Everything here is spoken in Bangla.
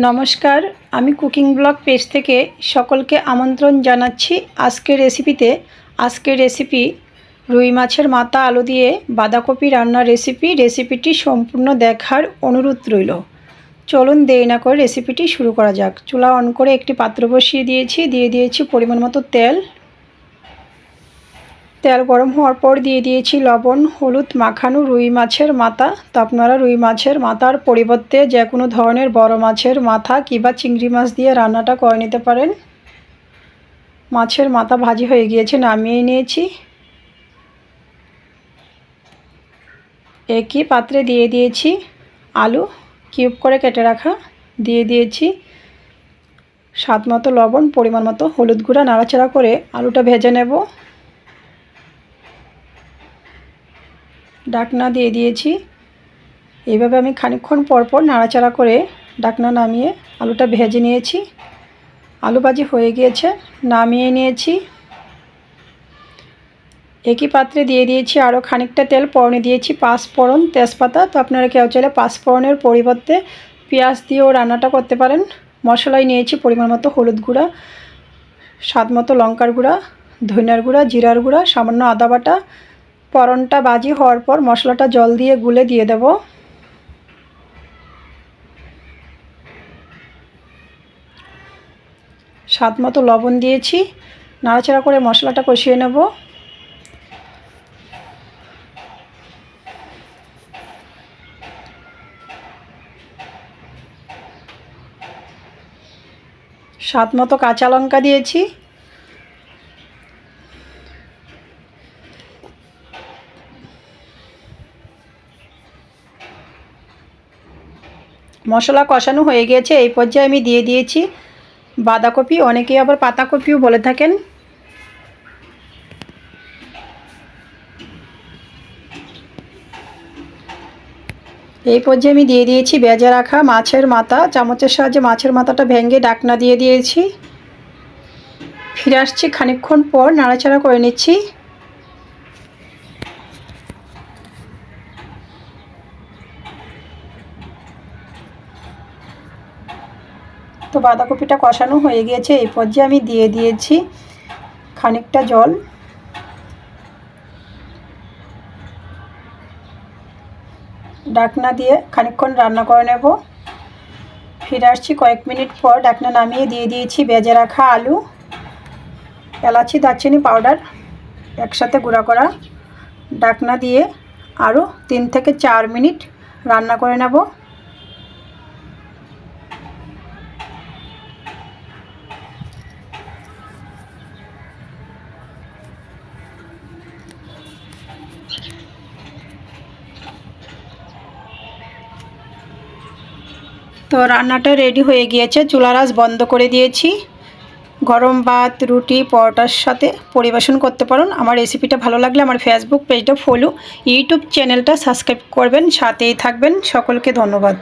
নমস্কার, আমি কুকিং ব্লগ পেজ থেকে সকলকে আমন্ত্রণ জানাচ্ছি আজকের রেসিপিতে। আজকের রেসিপি রুই মাছের মাথা আলু দিয়ে বাঁধাকপি রান্নার রেসিপিটি সম্পূর্ণ দেখার অনুরোধ রইল। চলুন দেরি না করে রেসিপিটি শুরু করা যাক। চুলা অন করে একটি পাত্র বসিয়ে দিয়ে দিয়েছি পরিমাণ মতো তেল গরম হওয়ার পর দিয়ে দিয়েছি লবণ হলুদ মাখানো রুই মাছের মাথা। তো আপনারা রুই মাছের মাথার পরিবর্তে যে কোনো ধরনের বড় মাছের মাথা কিংবা চিংড়ি মাছ দিয়ে রান্নাটা করে নিতে পারেন। মাছের মাথা ভাজি হয়ে গিয়েছে, নামিয়ে নিয়েছি। একই পাত্রে দিয়ে দিয়েছি আলু কিউব করে কেটে রাখা, দিয়ে দিয়েছি স্বাদ মতো লবণ, পরিমাণ মতো হলুদ গুঁড়া। নাড়াচাড়া করে আলুটা ভেজে নেব। ঢাকনা দিয়ে দিয়েছি। এইভাবে আমি খানিকক্ষণ পরপর নাড়াচাড়া করে ঢাকনা নামিয়ে আলুটা ভেজে নিয়েছি। আলু ভাজি হয়ে গিয়েছে, নামিয়ে নিয়েছি। একই পাত্রে দিয়ে দিয়েছি আরও খানিকটা তেল, ফোড়নে দিয়েছি পাঁচফোড়ন তেজপাতা। তো আপনারা কেউ চাইলে পাঁচফোড়নের পরিবর্তে পেঁয়াজ দিয়েও রান্নাটা করতে পারেন। মশলায় নিয়েছি পরিমাণ মতো হলুদ গুঁড়া, স্বাদ মতো লঙ্কার গুঁড়া, ধনিয়ার গুঁড়া, জিরার গুঁড়া, সামান্য আদা বাটা। ফোড়নটা ভাজি হওয়ার পর মশলাটা জল দিয়ে গুলে দিয়ে দেব। স্বাদ মতো লবণ দিয়েছি। নাড়াচাড়া করে মশলাটা কষিয়ে নেব। স্বাদ মতো কাঁচা লঙ্কা দিয়েছি। মশলা কষানো হয়ে গিয়েছে। এই পর্যায়ে আমি দিয়ে দিয়েছি বাঁধাকপি, অনেকেই আবার পাতাকপিও বলে থাকেন। এই পর্যায়ে আমি দিয়ে দিয়েছি ভেজে রাখা মাছের মাথা। চামচের সাহায্যে মাছের মাথাটা ভেঙে ঢাকনা দিয়ে দিয়েছি। ফিরে আসছি খানিকক্ষণ পর, নাড়াচাড়া করে নিচ্ছি। তো বাঁধাকপিটা কষানো হয়ে গিয়েছে। এই পর্যায়ে আমি দিয়ে দিয়েছি খানিকটা জল। ঢাকনা দিয়ে খানিকক্ষণ রান্না করে নেব। ফিরে আসছি কয়েক মিনিট পর, ঢাকনা নামিয়ে দিয়ে দিয়েছি ভেজে রাখা আলু, এলাচি দারচিনি পাউডার একসাথে গুঁড়া করা। ঢাকনা দিয়ে আরও 3 থেকে 4 মিনিট রান্না করে নেব। তো রান্নাটা রেডি হয়ে গিয়েছে। চুলার আঁচ বন্ধ করে দিয়েছি। গরম ভাত, রুটি, পরোটার সাথে পরিবেশন করতে পারেন। আমার রেসিপিটা ভালো লাগলে আমার ফেসবুক পেজটা ফলো, ইউটিউব চ্যানেলটা সাবস্ক্রাইব করবেন, সাথেই থাকবেন। সকলকে ধন্যবাদ।